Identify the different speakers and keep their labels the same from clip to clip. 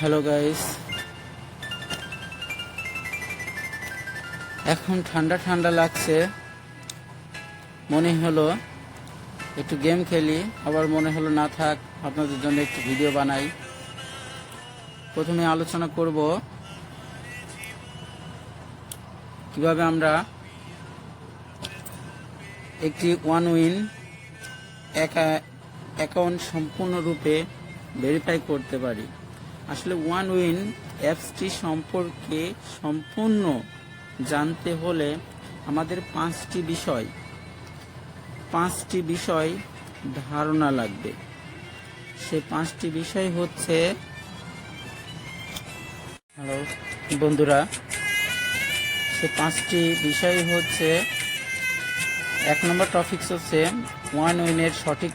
Speaker 1: Hello guys, এখন ঠান্ডা ঠান্ডা লাগছে। মনে হলো একটু গেম খেলি, আবার মনে হলো না থাক, আপনাদের জন্য একটু ভিডিও বানাই। প্রথমে আলোচনা করব কিভাবে আমরা একটি ওয়ান উইন অ্যাকাউন্ট সম্পূর্ণরূপে ভেরিফাই করতে পারি। আসলে ওয়ান উইন অ্যাপসটি সম্পর্কে সম্পূর্ণ জানতে হলে আমাদের পাঁচটি বিষয় ধারণা লাগবে। সে পাঁচটি বিষয় হচ্ছে, হ্যালো বন্ধুরা, সে পাঁচটি বিষয় হচ্ছে, এক নম্বর টপিক হচ্ছে ওয়ান উইনের সঠিক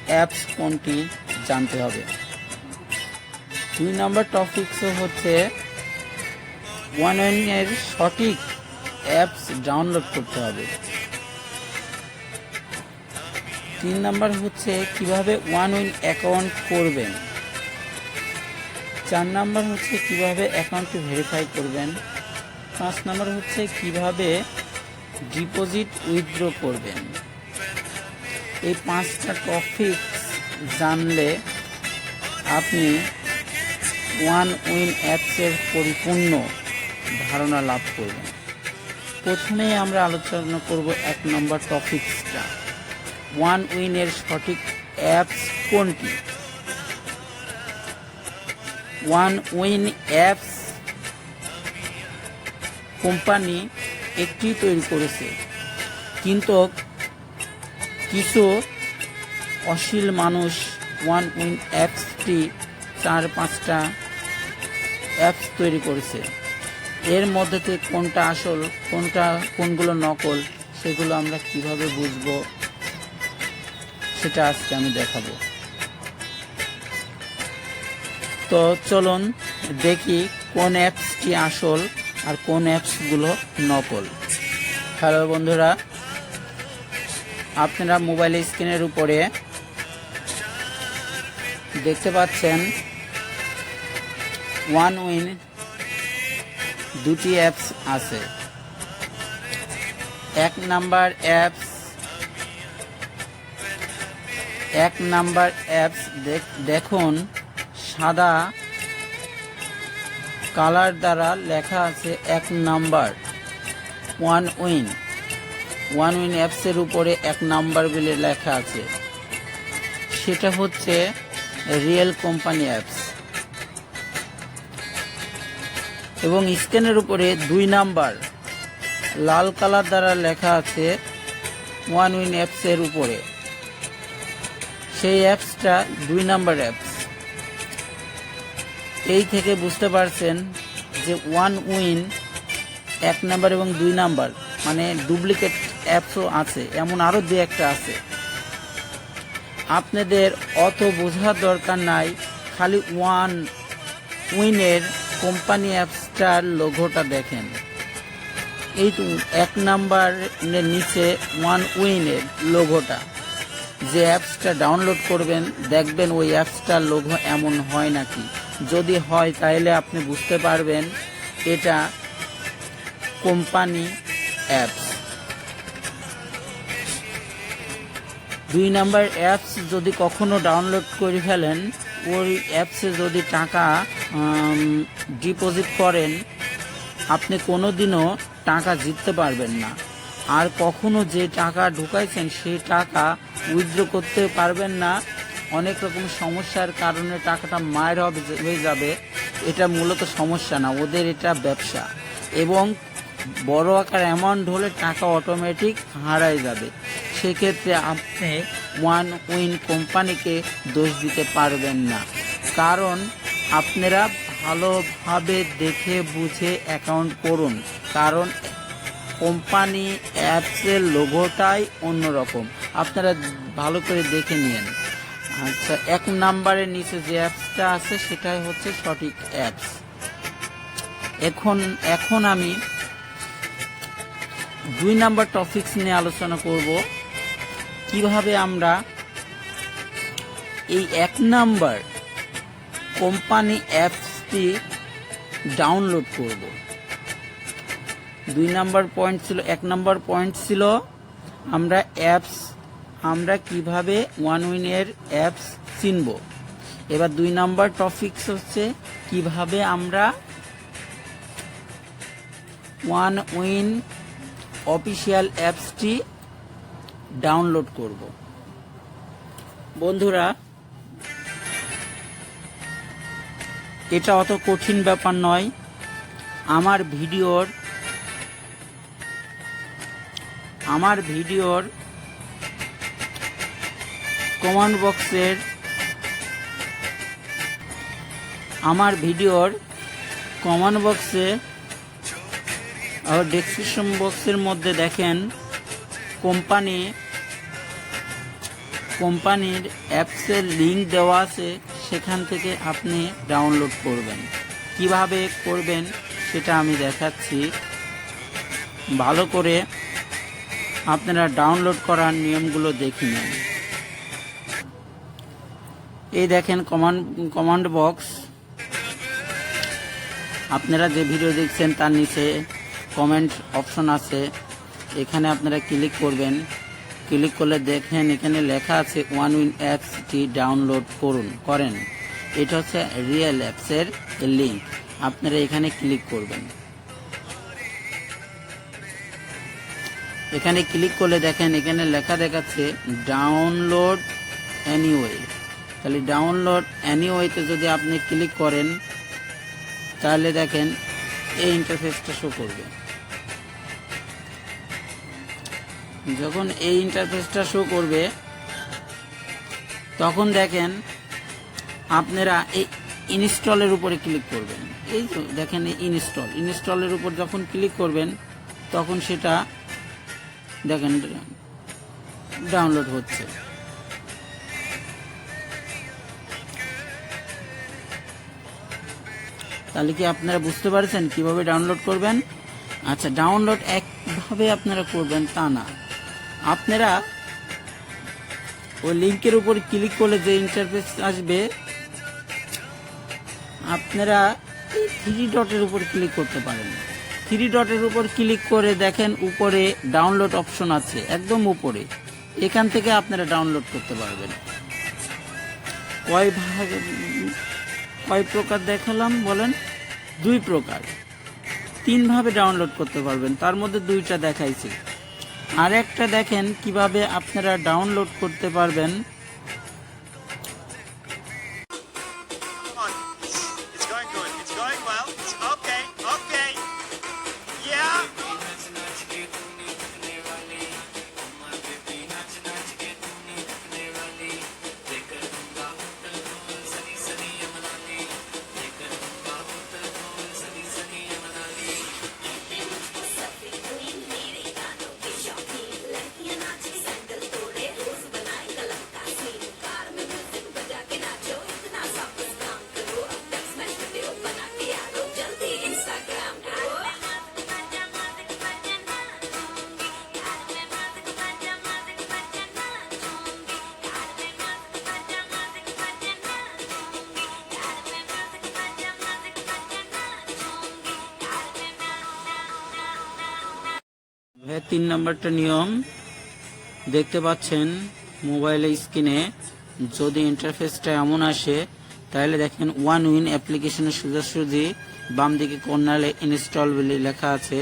Speaker 1: অ্যাপস কোনটি জানতে হবে। 2 নম্বর টপিক হচ্ছে ওয়ান উইনের সঠিক অ্যাপস ডাউনলোড করতে হবে। 3 নম্বর হচ্ছে কিভাবে ওয়ান উইন অ্যাকাউন্ট করবেন। 4 নম্বর হচ্ছে কিভাবে অ্যাকাউন্টটি ভেরিফাই করবেন। 5 নম্বর হচ্ছে কিভাবে ডিপোজিট উইথড্র করবেন। এই 5টা টপিক জানলে আপনি ওয়ান উইন অ্যাপসের পরিপূর্ণ ধারণা লাভ করবেন। প্রথমেই আমরা আলোচনা করব 1 নম্বর টপিকসটা, ওয়ান উইনের সঠিক অ্যাপস কোনটি। ওয়ান উইন অ্যাপস কোম্পানি একটি তৈরি করেছে, কিন্তু কিছু অশ্লীল মানুষ ওয়ান উইন অ্যাপসটি 4-5টা অ্যাপস তৈরি করেছে। এর মধ্যে থেকে কোনটা আসল, কোনগুলো নকল, সেগুলো আমরা কিভাবে বুঝবো সেটা আজকে আমি দেখাবো। তো চলুন দেখি কোন অ্যাপসটি আসল আর কোন অ্যাপসগুলো নকল। হ্যালো বন্ধুরা, আপনারা মোবাইল স্ক্রিনের উপরে দেখতে পাচ্ছেন ওয়ান উইন দুটি অ্যাপস আছে। এক নাম্বার অ্যাপস দেখুন, সাদা কালার দ্বারা লেখা আছে 1 নাম্বার ওয়ান উইন অ্যাপসের উপরে 1 নাম্বার বলে লেখা আছে। সেটা হচ্ছে রিয়েল কোম্পানি অ্যাপস। এবং স্ক্রিনের উপরে 2 নাম্বার লাল কালার দ্বারা লেখা আছে ওয়ান উইন অ্যাপসের উপরে, সেই অ্যাপসটা 2 নাম্বার অ্যাপস। এই থেকে বুঝতে পারছেন যে ওয়ান উইন 1 নাম্বার এবং 2 নাম্বার, মানে ডুপ্লিকেট অ্যাপসও আছে, এমন আরও 2-1টা আছে। আপনাদের অত বোঝার দরকার নাই, খালি ওয়ান উইনের কোম্পানি অ্যাপসটার লোগোটা দেখেন। এই 1 নাম্বারের নিচে ওয়ান উইনের লোগোটা, যে অ্যাপসটা ডাউনলোড করবেন দেখবেন ওই অ্যাপসটার লোগো এমন হয় নাকি। যদি হয় তাহলে আপনি বুঝতে পারবেন এটা কোম্পানি অ্যাপস। 2 নাম্বার অ্যাপস যদি কখনো ডাউনলোড করে ফেলেন, ওই অ্যাপসে যদি টাকা ডিপোজিট করেন, আপনি কোনোদিনও টাকা জিততে পারবেন না। আর কখনো যে টাকা ঢুকাইছেন সেই টাকা উইথড্র করতে পারবেন না। অনেক রকম সমস্যার কারণে টাকাটা মায়ের হয়ে যাবে। এটা মূলত সমস্যা না, ওদের এটা ব্যবসা। এবং বড় আকার অ্যামাউন্ট হলে টাকা অটোমেটিক হারায় যাবে। সেক্ষেত্রে আপনি ওয়ান উইন কোম্পানিকে দোষ দিতে পারবেন না, কারণ আপনারা ভালোভাবে দেখে বুঝে অ্যাকাউন্ট করুন। কারণ কোম্পানি অ্যাপসের লোগোটাই অন্যরকম, আপনারা ভালো করে দেখে নিন। আচ্ছা, 1 নাম্বারের নিচে যে অ্যাপসটা আছে সেটাই হচ্ছে সঠিক অ্যাপস। এখন আমি 2 নাম্বার টপিকস নিয়ে আলোচনা করব, কিভাবে আমরা এই 1 নাম্বার কোম্পানি অ্যাপস অ্যাপসটি ডাউনলোড করব। 2 নম্বর পয়েন্ট ছিল, 1 নম্বর পয়েন্ট ছিল আমরা কিভাবে ওয়ানউইনের অ্যাপস চিনব। এবার 2 নম্বর টপিক হচ্ছে কিভাবে আমরা ওয়ানউইন অফিসিয়াল অ্যাপসটি ডাউনলোড করব। বন্ধুরা, এটা অত কঠিন ব্যাপার নয়। আমার ভিডিওর কমেন্ট বক্সের আর ডেসক্রিপশন বক্সের মধ্যে দেখেন কোম্পানির অ্যাপসের লিংক দেওয়া আছে, সেখান থেকে আপনি ডাউনলোড করবেন। কিভাবে করবেন সেটা আমি দেখাচ্ছি। ভালো করে আপনারা ডাউনলোড করার নিয়মগুলো দেখে নেন। এই দেখেন কমান্ড বক্স, আপনারা যে ভিডিও দেখছেন তার নিচে কমেন্ট অপশন আছে, এখানে আপনারা ক্লিক করবেন। ক্লিক করলে দেখেন এখানে লেখা আছে ওয়ানউইন অ্যাপসটি ডাউনলোড করেন। এটা হচ্ছে রিয়েল অ্যাপসের লিংক, আপনারা এখানে ক্লিক করবেন। এখানে ক্লিক করলে দেখেন এখানে লেখা দেখাচ্ছে ডাউনলোড এনিওয়ে। তাহলে ডাউনলোড এনিওয়েতে যদি আপনি ক্লিক করেন তাহলে দেখেন এই ইন্টারফেসটা শো করবে। যখন এই ইন্টারফেসটা শো করবে তখন দেখেন আপনারা এই ইনস্টলের উপরে ক্লিক করবেন। এই তো দেখেন ইনস্টলের উপর যখন ক্লিক করবেন তখন সেটা দেখেন ডাউনলোড হচ্ছে। তাহলে কি আপনারা বুঝতে পারছেন কিভাবে ডাউনলোড করবেন? আচ্ছা, ডাউনলোড একভাবে আপনারা করবেন তা না, আপনারা ওই লিংকের উপর ক্লিক করলে যে ইন্টারফেস আসবে আপনারা এই 3 ডটের উপর ক্লিক করতে পারেন। 3 ডটের উপর ক্লিক করে দেখেন উপরে ডাউনলোড অপশন আছে, একদম উপরে। এখান থেকে আপনারা ডাউনলোড করতে পারবেন। কয় প্রকার দেখালাম বলেন? 2 প্রকার। 3 ভাবে ডাউনলোড করতে পারবেন, তার মধ্যে 2টা দেখাইছি। আর একটা দেখেন কিভাবে আপনারা ডাউনলোড করতে পারবেন। হ্যাঁ, 3 নম্বরটা নিয়ম দেখতে পাচ্ছেন মোবাইলের স্ক্রিনে। যদি ইন্টারফেসটা এমন আসে তাহলে দেখেন ওয়ানউইন অ্যাপ্লিকেশনের সোজাসুজি বাম দিকে কর্নারে ইনস্টল বলে লেখা আছে,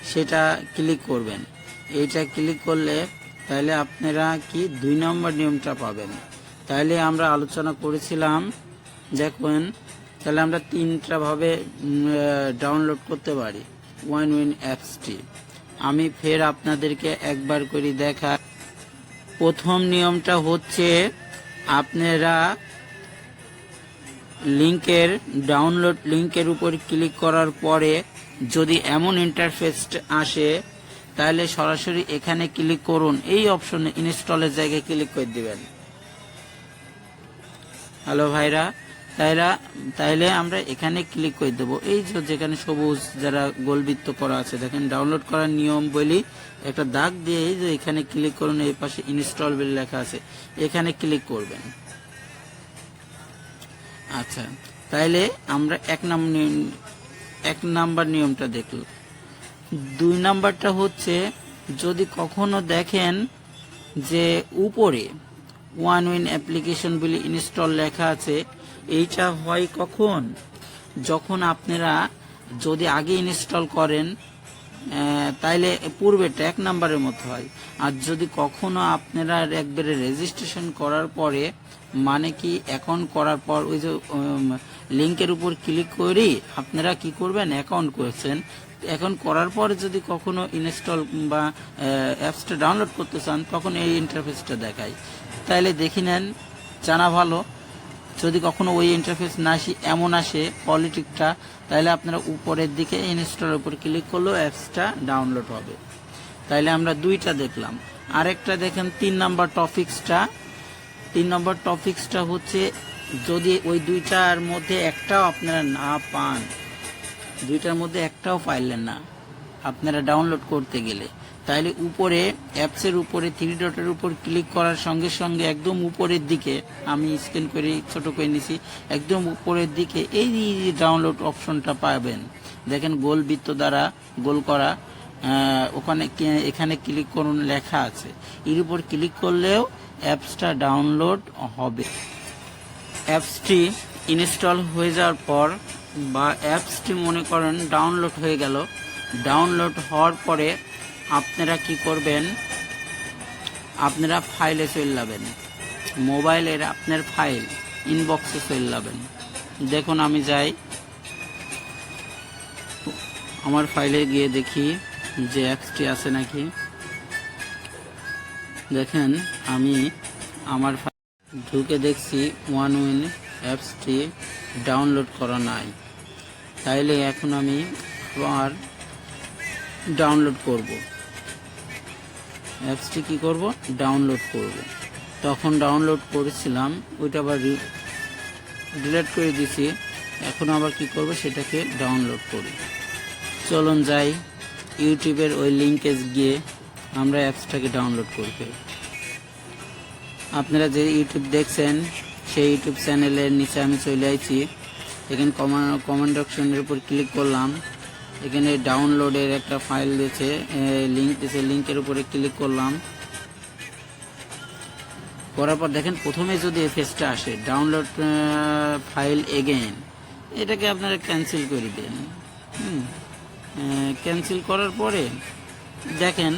Speaker 1: সেটা ক্লিক করবেন। এইটা ক্লিক করলে তাহলে আপনারা কি 2 নম্বর নিয়মটা পাবেন। তাহলে আমরা আলোচনা করেছিলাম, দেখুন তাহলে আমরা 3টা ভাবে ডাউনলোড করতে পারি ওয়ানউইন অ্যাপসটি। আমি ফের আপনাদেরকে একবার করে দেখা। প্রথম নিয়মটা হচ্ছে আপনারা ডাউনলোড লিংকের উপর ক্লিক করার পরে যদি এমন ইন্টারফেস আসে তাহলে সরাসরি এখানে ক্লিক করুন, এই অপশনে ইনস্টলের জায়গায় ক্লিক করে দিবেন। হ্যালো ভাইরা, তাইলে আমরা এখানে ক্লিক করে দেবো। এই যেখানে সবুজ যারা গোলবৃত্ত করা আছে দেখেন ডাউনলোড করার নিয়ম বলি একটা দাগ দিয়ে এই যে এখানে ক্লিক করুন, এই পাশে ইনস্টল বলে লেখা আছে, এখানে ক্লিক করবেন। আচ্ছা, তাইলে আমরা এক নাম্বার নিয়মটা দেখল। 2 নাম্বারটা হচ্ছে, যদি কখনো দেখেন যে উপরে OneWin অ্যাপ্লিকেশন বলে ইনস্টল লেখা আছে, এইটা হয় কখন, যখন আপনারা যদি আগে ইনস্টল করেন তাইলে পূর্বেটা 1 নাম্বারের মতো হয়। আর যদি কখনো আপনারা একবারে রেজিস্ট্রেশন করার পরে, মানে কি অ্যাকাউন্ট করার পর ওই যে লিংকের উপর ক্লিক করে আপনারা কি করবেন, অ্যাকাউন্ট করেছেন, অ্যাকাউন্ট করার পর যদি কখনো ইনস্টল বা অ্যাপসটা ডাউনলোড করতে চান, তখন এই ইন্টারফেসটা দেখায়। তাইলে দেখে নেন, জানা ভালো। যদি কখনো ওই ইন্টারফেস না এমন আসে পলিটিকটা, তাহলে আপনারা উপরের দিকে ইনস্টলের উপর ক্লিক করলেও অ্যাপসটা ডাউনলোড হবে। তাইলে আমরা 2টা দেখলাম। আরেকটা দেখেন 3 নাম্বার টপিক্সটা। 3 নম্বর টপিক্সটা হচ্ছে, যদি ওই 2টার মধ্যে একটাও আপনারা না পান, 2টার মধ্যে একটাও পাইলেন না আপনারা ডাউনলোড করতে গেলে, তাহলে উপরে অ্যাপসের উপরে 3 ডটের উপর ক্লিক করার সঙ্গে সঙ্গে একদম উপরের দিকে, আমি স্ক্যান করে ছোট করে নিছি, একদম উপরের দিকে এই ডাউনলোড অপশনটা পাবেন। দেখেন গোল বৃত্ত দ্বারা গোল করা, এখানে ক্লিক করুন লেখা আছে, এর উপর ক্লিক করলেও অ্যাপসটা ডাউনলোড হবে। অ্যাপসটি ইনস্টল হয়ে যাওয়ার পর বা অ্যাপসটি মনে করেন ডাউনলোড হয়ে গেল, ডাউনলোড হওয়ার পরে আপনারা কি করবেন, আপনারা ফাইলে চলে যাবেন, মোবাইলের আপনার ফাইল ইনবক্সে চলে যাবেন। দেখুন আমি যাই, আমার ফাইলে গিয়ে দেখি যে অ্যাপসটি আছে নাকি। দেখেন আমি আমার ঢুকে দেখছি OneWin অ্যাপসটি ডাউনলোড করা নাই। তাইলে এখন আমি আবার ডাউনলোড করব, অ্যাপসটি কি করব, ডাউনলোড করব। তখন ডাউনলোড করেছিলাম, ওইটা আবার ডিলিট করে দিছি। এখন আবার কি করব, সেটাকে ডাউনলোড করি। চলুন যাই, ইউটিউবের ওই লিঙ্কে গিয়ে আমরা অ্যাপসটাকে ডাউনলোড করব। আপনারা যে ইউটিউব দেখছেন সেই ইউটিউব চ্যানেলের নিচে আমি চলে আইছি। এখানে কমেন্ট অপশনের উপর ক্লিক করলাম, এখানে ডাউনলোডের একটা ফাইল দিয়েছে, লিঙ্ক দিয়েছে, লিঙ্কের উপরে ক্লিক করলাম। করার পর দেখেন প্রথমে যদি এই পেজটা আসে, ডাউনলোড ফাইল এগেইন, এটাকে আপনারা ক্যান্সেল করে দেন। ক্যান্সেল করার পরে দেখেন,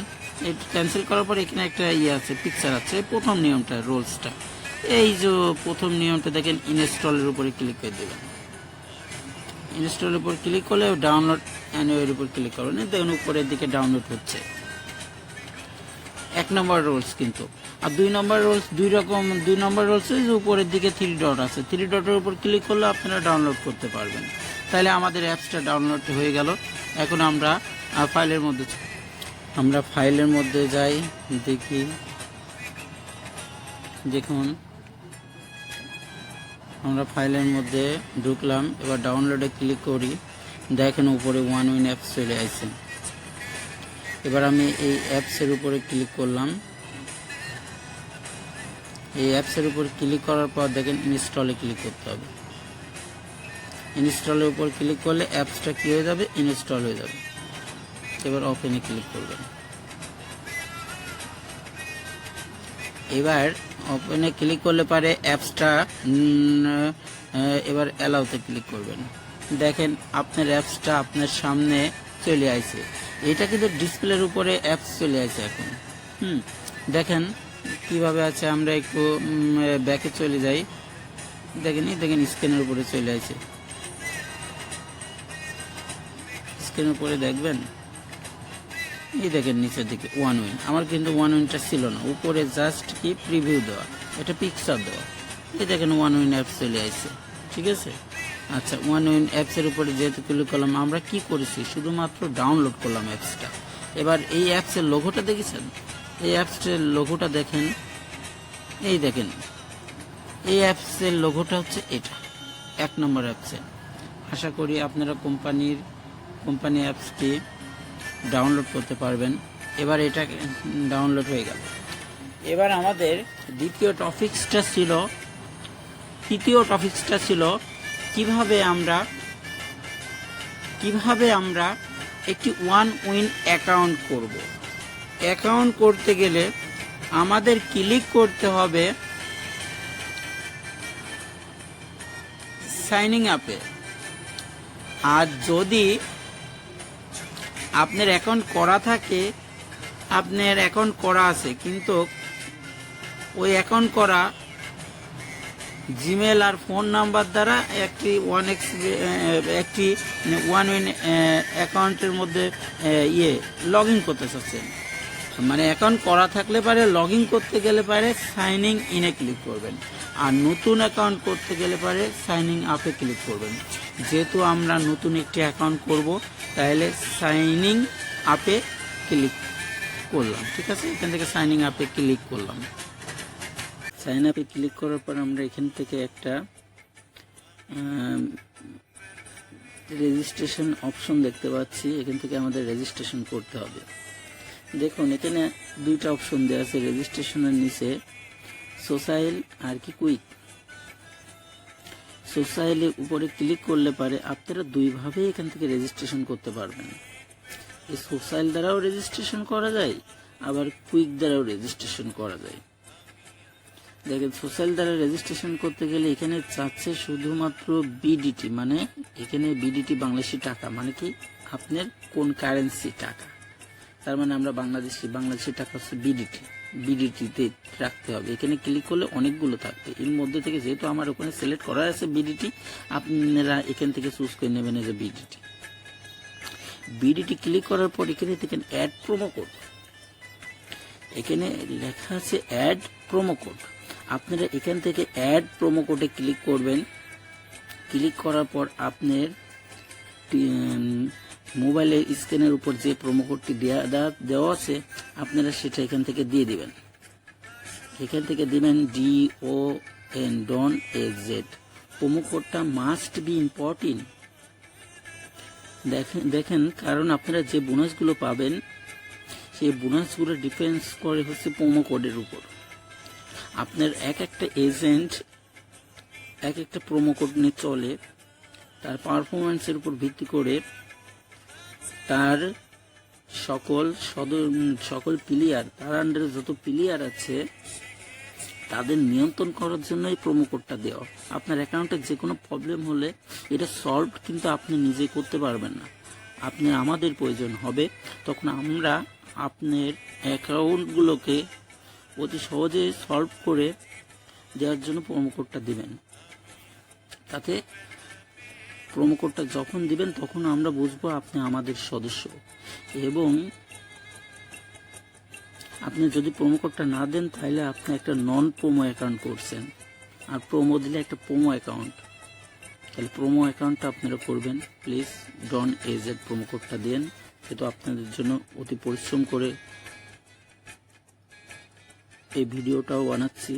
Speaker 1: ক্যান্সেল করার পরে এখানে একটা আছে, পিকচার আছে, প্রথম নিয়মটা, রোলসটা, এই যে প্রথম নিয়মটা দেখেন, ইনস্টলের উপরে ক্লিক করে দেবেন। ইনস্টলের উপর ক্লিক করলে ডাউনলোড অ্যানিওয়ের উপর ক্লিক করবেন, দেখুন উপরের দিকে ডাউনলোড হচ্ছে। 1 নম্বর রোলস কিন্তু। আর 2 নম্বর রোলস 2 রকম। 2 নম্বর রোলস যে উপরের দিকে 3 ডট আছে, 3 ডটের উপর ক্লিক করলে আপনারা ডাউনলোড করতে পারবেন। তাহলে আমাদের অ্যাপসটা ডাউনলোড হয়ে গেল। এখন আমরা ফাইলের মধ্যে যাই, দেখি, দেখুন আমরা ফাইলের মধ্যে ঢুকলাম। এবার ডাউনলোডে ক্লিক করি, দেখেন উপরে OneWin অ্যাপস চলে আসছে। এবার আমি এই অ্যাপসের উপরে ক্লিক করলাম। এই অ্যাপসের উপর ক্লিক করার পর দেখেন ইনস্টলে ক্লিক করতে হবে। ইনস্টলের উপর ক্লিক করলে অ্যাপসটা কি হয়ে যাবে, ইনস্টল হয়ে যাবে। এবার ওপেনে ক্লিক করবেন। এবার ওপেনে ক্লিক করলে পারে অ্যাপসটা, এবার অ্যালাউতে ক্লিক করবেন। দেখেন আপনার অ্যাপসটা আপনার সামনে চলে আসে। এটা কিন্তু ডিসপ্লের উপরে অ্যাপস চলে আসে এখন। দেখেন কিভাবে আছে, আমরা একটু ব্যাকে চলে যাই। দেখেন স্ক্রিনের উপরে চলে আসে। স্ক্রিনের উপরে দেখবেন, এই দেখেন নিচের দিকে OneWin। আমার কিন্তু OneWinটা ছিল না, উপরে জাস্ট কি প্রিভিউ দেওয়া, এটা পিকচার দেওয়া। এই দেখেন OneWin অ্যাপস চলে আসছে, ঠিক আছে। আচ্ছা, OneWin অ্যাপসের উপরে যেহেতু ক্লিক করলাম, আমরা কি করেছি, শুধুমাত্র ডাউনলোড করলাম অ্যাপসটা। এবার এই অ্যাপসের লোগোটা দেখেছেন, এই অ্যাপসের লোগোটা দেখেন, এই দেখেন এই অ্যাপসের লোগোটা হচ্ছে এটা, 1 নম্বর অ্যাপসের। আশা করি আপনারা কোম্পানি অ্যাপসটি ডাউনলোড করতে পারবেন। এবার এটা ডাউনলোড হয়ে গেল। এবার আমাদের তৃতীয় টপিক্সটা ছিল কিভাবে আমরা একটি ওয়ান উইন অ্যাকাউন্ট করব। অ্যাকাউন্ট করতে গেলে আমাদের ক্লিক করতে হবে সাইনিং আপে। আর যদি আপনার অ্যাকাউন্ট করা থাকে, আপনার অ্যাকাউন্ট করা আছে কিন্তু ওই অ্যাকাউন্ট করা জিমেল আর ফোন নাম্বার দ্বারা একটি ওয়ান উইন অ্যাকাউন্টের মধ্যে লগ ইন করতে চাচ্ছেন, মানে অ্যাকাউন্ট করা থাকলে পারে লগ ইন করতে গেলে পারে সাইনিং ইনে ক্লিক করবেন, আর নতুন অ্যাকাউন্ট করতে গেলে পারে সাইনিং আপে ক্লিক করবেন। যেহেতু আমরা নতুন একটি অ্যাকাউন্ট করব, তাহলে সাইনিং আপে ক্লিক করলাম। ঠিক আছে, এখান থেকে সাইনিং আপে ক্লিক করলাম। সাইন আপে ক্লিক করার পর আমরা এখান থেকে একটা রেজিস্ট্রেশন অপশন দেখতে পাচ্ছি। এখান থেকে আমাদের রেজিস্ট্রেশন করতে হবে। দেখুন এখানে দুইটা অপশন দেওয়া আছে রেজিস্ট্রেশনের নিচে, সোসাইল আর কি কুইক। সোসাইলের উপরে ক্লিক করলে পারে আপনারা দুইভাবে এখান থেকে রেজিস্ট্রেশন করতে পারবেন। এই সোসাইল দ্বারাও রেজিস্ট্রেশন করা যায়, আবার কুইক দ্বারাও রেজিস্ট্রেশন করা যায়। দেখেন সোশ্যাল দ্বারা রেজিস্ট্রেশন করতে গেলে এখানে চাচ্ছে শুধুমাত্র বিডিটি, মানে এখানে বিডিটি বাংলাদেশি টাকা, মানে কি আপনার কোন কারেন্সি টাকা, তার মানে আমরা বাংলাদেশি টাকা হচ্ছে বিডিটিতে রাখতে হবে। এখানে ক্লিক করলে অনেকগুলো থাকবে, এর মধ্যে থেকে যেহেতু আমার ওখানে সিলেক্ট করা আছে বিডিটি, আপনারা এখান থেকে চুজ করে নেবেন এই যে বিডিটি ক্লিক করার পর এখানে দেখেন অ্যাড প্রোমো কোড, এখানে লেখা আছে অ্যাড প্রোমো কোড। আপনারা এখান থেকে অ্যাড প্রোমো কোডে ক্লিক করবেন। ক্লিক করার পর আপনার মোবাইলের স্ক্রিনের উপর যে প্রোমো কোডটি দেওয়া আছে আপনারা সেটা এখান থেকে দিয়ে দিবেন। এখান থেকে দিবেন DON ডন এজেড। প্রোমো কোডটা মাস্ট বি ইম্পর্টেন্ট। দেখেন কারণ আপনারা যে বোনাসগুলো পাবেন সেই বোনাসগুলো ডিপেন্ডস করে হচ্ছে প্রোমো কোডের উপর। আপনার একটা এজেন্ট একটা প্রোমো কোড নিয়ে চলে, তার পারফরমেন্সের উপর ভিত্তি করে তার সকল প্লেয়ার, তার আন্ডারে যত প্লেয়ার আছে তাদের নিয়ন্ত্রণ করার জন্য এই প্রোমো কোডটা দেওয়া। আপনার অ্যাকাউন্টে যে কোনো প্রবলেম হলে এটা সলভ কিন্তু আপনি নিজে করতে পারবেন না, আমাদের প্রয়োজন হবে। তখন আমরা আপনার অ্যাকাউন্টগুলোকে অতি সহজে সলভ করে দেওয়ার জন্য প্রোমো কোডটা দিবেন। তাতে প্রোমো কোডটা যখন দিবেন তখন আমরা বুঝবো আপনি আমাদের সদস্য। এবং আপনি যদি প্রোমো কোডটা না দেন তাহলে আপনি একটা নন প্রোমো অ্যাকাউন্ট করছেন, আর প্রোমো দিলে একটা প্রোমো অ্যাকাউন্ট। তাহলে প্রোমো অ্যাকাউন্টটা আপনারা করবেন। প্লিজ ডন এজেড প্রোমো কোডটা দেন, যেহেতু আপনাদের জন্য অতি পরিশ্রম করে এই ভিডিওটাও বানাচ্ছি।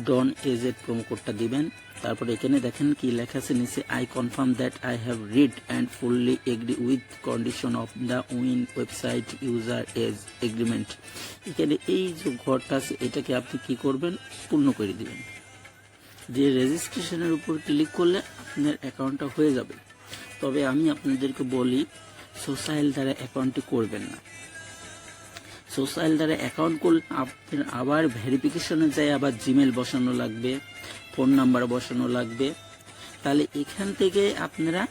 Speaker 1: ডন এজেড প্রোমো কোডটা দিবেন। তারপরে এখানে দেখেন কি লেখা আছে নিচে, I confirm that I have read and fully agree with condition of the win website user as agreement. এখানে এই যে ঘরটা আছে এটাকে আপনি কি করবেন, পূর্ণ করে দিবেন। যে রেজিস্ট্রেশনের উপর ক্লিক করলে আপনার অ্যাকাউন্টটা হয়ে যাবে। তবে আমি আপনাদেরকে বলি সোসাইল দ্বারা অ্যাকাউন্টটি করবেন না। সোশ্যাল দ্বারা অ্যাকাউন্ট করলে আপনার আবার ভেরিফিকেশনে যায় আবার জিমেল বসানো লাগবে, ফোন নাম্বার বসানো লাগবে। তাহলে এখান থেকে আপনারা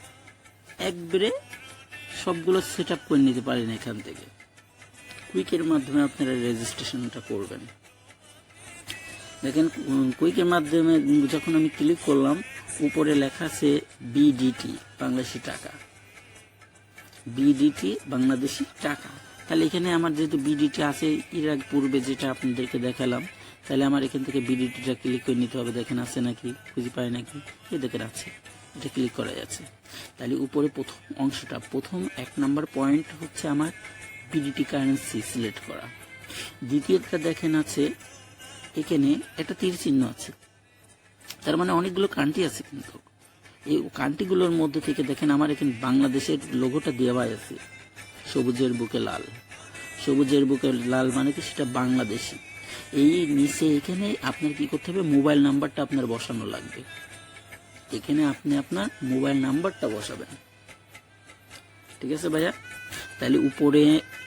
Speaker 1: একবারে সবগুলো সেট আপ করে নিতে পারেন। এখান থেকে কুইকের মাধ্যমে আপনারা রেজিস্ট্রেশনটা করবেন। দেখেন কুইকের মাধ্যমে যখন আমি ক্লিক করলাম উপরে লেখা আছে বিডিটি বাংলাদেশি টাকা, বিডিটি বাংলাদেশি টাকা। তাহলে এখানে আমার যেহেতু বিডিটি আছে এর আগে পূর্বে যেটা আপনাদেরকে দেখালাম, তাহলে আমার এখান থেকে বিডিটিটা ক্লিক করে নিতে হবে। দেখেন আছে নাকি, খুঁজে পাই নাকি, এই দেখেন আছে, এটা ক্লিক করা যাচ্ছে। তাহলে উপরে প্রথম অংশটা, প্রথম 1 নম্বর পয়েন্ট হচ্ছে আমার বিডিটি কারেন্সি সিলেক্ট করা। দ্বিতীয়টা দেখেন আছে এখানে একটা তীর চিহ্ন আছে, তার মানে অনেকগুলো কান্ট্রি আছে। কিন্তু এই কান্ট্রিগুলোর মধ্যে থেকে দেখেন আমার এখানে বাংলাদেশের লোগোটা দেওয়া আছে, সবুজের বুকে লাল। সবুজের বুকে লাল মানে কি, সেটা বাংলাদেশি। এই নিচে এখানে আপনার কি করতে হবে, মোবাইল নাম্বারটা আপনার বসানো লাগবে। এখানে আপনি আপনার মোবাইল নাম্বারটা বসাবেন। ঠিক আছে ভাইয়া? তাহলে উপরে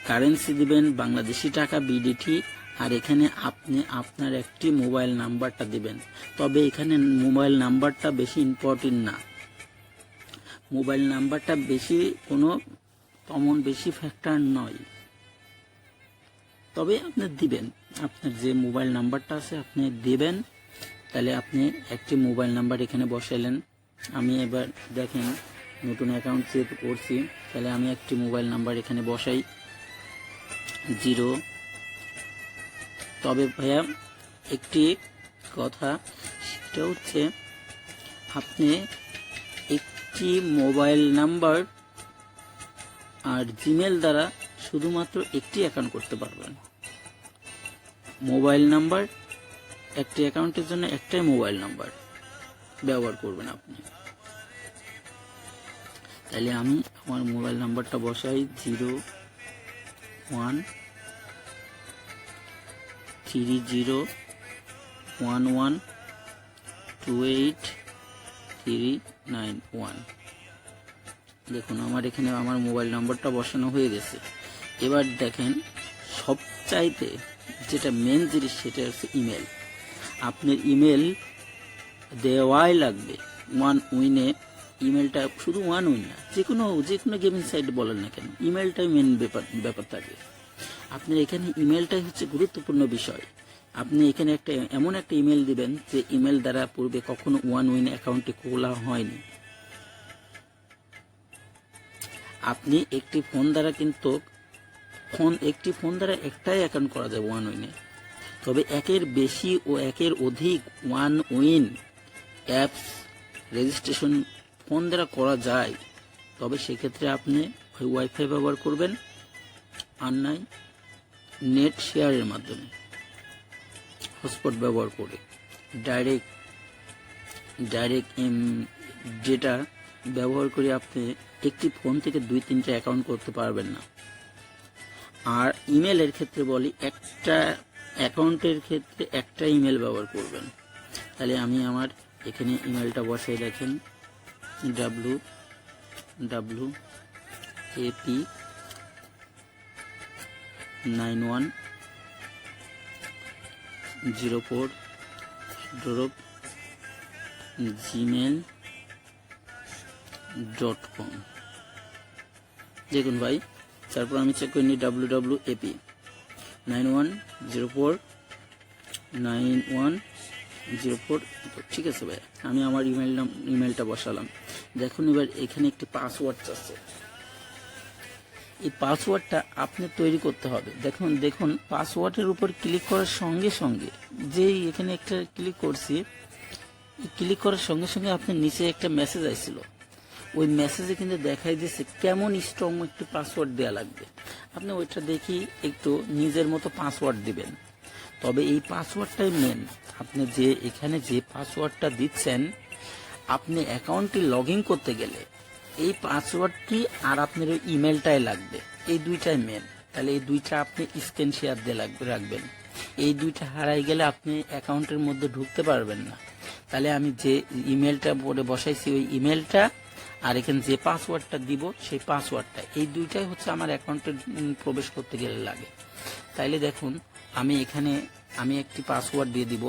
Speaker 1: কারেন্সি দিবেন বাংলাদেশি টাকা বিডিটি, আর এখানে আপনি আপনার একটি মোবাইল নাম্বারটা দিবেন। তবে এখানে মোবাইল নাম্বারটা বেশি ইম্পর্টেন্ট না, মোবাইল নাম্বারটা বেশি কোনো তেমন বেশি ফ্যাক্টর নয়, তবে আপনি দিবেন আপনার যে মোবাইল নাম্বারটা আছে আপনি দিবেন। তাহলে আপনি একটি মোবাইল নাম্বার এখানে বসাইলেন। আমি এবার দেখেন নতুন অ্যাকাউন্ট সেট করছি, তাহলে আমি একটি মোবাইল নাম্বার এখানে বসাই 0। তবে ভাইয়া একটি কথা, সেটা হচ্ছে আপনি একটি মোবাইল নাম্বার আর জিমেল দ্বারা শুধুমাত্র একটি অ্যাকাউন্ট করতে পারবেন। মোবাইল নাম্বার একটি অ্যাকাউন্টের জন্য একটাই মোবাইল নাম্বার ব্যবহার করবেন আপনি। তাহলে আমি আমার মোবাইল নাম্বারটা বসাই 0130112831। দেখুন আমার এখানে আমার মোবাইল নাম্বারটা বসানো হয়ে গেছে। এবার দেখেন সবচাইতে যেটা মেন জিনিস সেটা হচ্ছে ইমেল। আপনার ইমেল দেওয়াই লাগবে। ওয়ান উইনে ইমেলটা শুধু ওয়ান উইন না, যে কোনো গেমিং সাইট বলেন না কেন, ইমেলটাই মেন ব্যাপার থাকে। আপনার এখানে ইমেলটাই হচ্ছে গুরুত্বপূর্ণ বিষয়। আপনি এখানে এমন একটা ইমেল দিবেন যে ইমেল দ্বারা পূর্বে কখনো ওয়ান উইন অ্যাকাউন্টে খোলা হয়নি। আপনি একটি ফোন দ্বারা একটাই অ্যাকাউন্ট করা যায় ওয়ান উইনে। তবে একের বেশি ও একের অধিক one win apps registration phone দ্বারা করা যায়। তবে সেক্ষেত্রে আপনি ওয়াইফাই ব্যবহার করবেন, আর নাই নেট শেয়ারের মাধ্যমে হটস্পট ব্যবহার করে ডাইরেক্ট ডেটা ব্যবহার করে আপনি একটি ফোন থেকে 2-3টা অ্যাকাউন্ট করতে পারবেন না। আর ইমেলের ক্ষেত্রে বলি, একটা অ্যাকাউন্টের ক্ষেত্রে একটা ইমেল ব্যবহার করবেন। তাহলে আমি আমার এখানে ইমেলটা বসাই দেখেন www.ap9104@gmail.com। দেখুন ভাই, তারপর আমি চেক করে নিই www.ap91049104। ঠিক আছে ভাই, আমি আমার ইমেলটা বসালাম। দেখুন এবার এখানে একটি পাসওয়ার্ড আছে, এই পাসওয়ার্ডটা আপনি তৈরি করতে হবে। দেখুন পাসওয়ার্ডের উপর ক্লিক করার সঙ্গে সঙ্গে, যেই এখানে একটা ক্লিক করছি, ক্লিক করার সঙ্গে সঙ্গে আপনার নিচে একটা মেসেজ আসছিল। ওই মেসেজে কিন্তু দেখাই দিচ্ছে কেমন স্ট্রং একটি পাসওয়ার্ড দেওয়া লাগবে। আপনি ওইটা দেখি একটু নিজের মতো পাসওয়ার্ড দিবেন। তবে এই পাসওয়ার্ডটাই মেন। আপনি এখানে যে পাসওয়ার্ডটা দিচ্ছেন, আপনি অ্যাকাউন্টটি লগ ইন করতে গেলে এই পাসওয়ার্ডটি আর আপনার ওই ইমেলটাই লাগবে, এই দুইটাই মেন। তাহলে এই দুইটা আপনি স্ক্রিন শেয়ার দিয়ে রাখবেন। এই দুইটা হারাই গেলে আপনি অ্যাকাউন্টের মধ্যে ঢুকতে পারবেন না। তাহলে আমি যে ইমেলটা পরে বসাইছি ওই ইমেলটা, আর এখানে যে পাসওয়ার্ডটা দিব সেই পাসওয়ার্ডটা, এই দুইটাই হচ্ছে আমার অ্যাকাউন্টে প্রবেশ করতে গেলে লাগে। তাইলে দেখুন আমি একটি পাসওয়ার্ড দিয়ে দিব।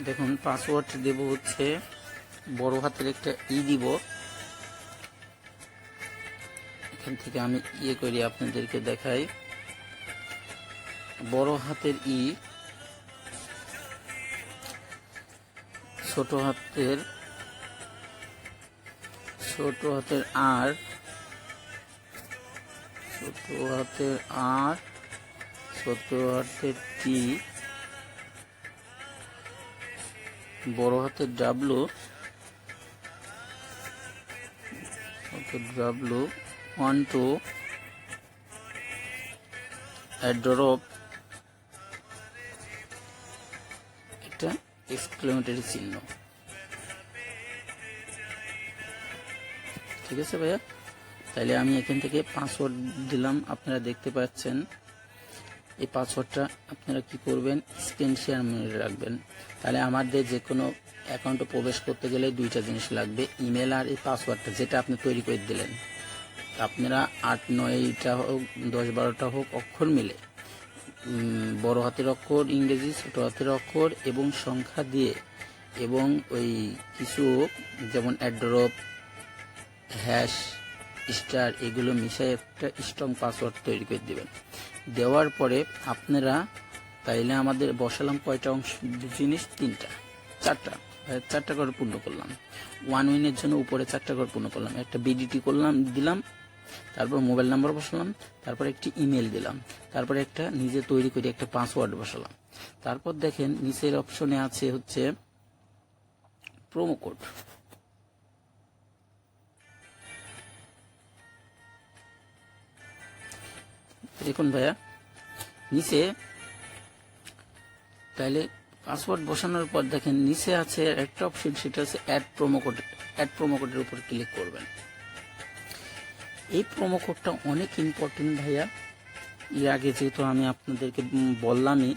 Speaker 1: দেখুন পাসওয়ার্ড দেব হচ্ছে বড় হাতের একটা দিব। এখান থেকে আমি করি আপনাদেরকে দেখাই। বড় হাতের ছোট হাতের আর, ছোট হাতের টি, বড় হাতের ডাব্লু 12 ড্রপ একটা এক্সক্লেমেটরি চিহ্ন। ঠিক আছে ভাইয়া, তাহলে আমি এখান থেকে পাসওয়ার্ড দিলাম, আপনারা দেখতে পাচ্ছেন। এই পাসওয়ার্ডটা আপনারা কি করবেন, স্ক্রিন শেয়ার মেরে রাখবেন। তাহলে আমাদের যে কোনো অ্যাকাউন্টে প্রবেশ করতে গেলে দুইটা জিনিস লাগবে, ইমেল আর এই পাসওয়ার্ডটা যেটা আপনি তৈরি করে দিলেন। আপনারা 8-9টা হোক 10-12টা হোক অক্ষর মিলে, বড় হাতের অক্ষর ইংরেজি, ছোট হাতের অক্ষর এবং সংখ্যা দিয়ে, এবং ওই কিছু যেমন অ্যাড্রপ, হ্যাশ, স্টার এগুলো মিশিয়ে একটা স্ট্রং পাসওয়ার্ড তৈরি করে দেবেন। দেওয়ার পরে আপনারা তাইলে আমাদের বসালাম কয়টা অংশ জিনিস, 3টা 4টা করে পূর্ণ করলাম। 1 উইনের জন্য উপরে 4টা করে পূর্ণ করলাম, একটা বিডিটি করলাম দিলাম, তারপর মোবাইল নাম্বার বসালাম, তারপর একটি ইমেল দিলাম, তারপর একটা নিজে তৈরি করে একটা পাসওয়ার্ড বসালাম। তারপর দেখেন নিচের অপশনে আছে হচ্ছে প্রোমো কোড। দেখুন ভাইয়া নিচে, তাইলে পাসওয়ার্ড বসানোর পর দেখেন নিচে আছে একটা অপশন, সেটা হচ্ছে add promo code. Add promo কোডের উপর ক্লিক করবেন। এই প্রোমো কোডটা অনেক ইম্পর্টেন্ট ভাইয়া। এর আগে যেহেতু আমি আপনাদেরকে বললামই,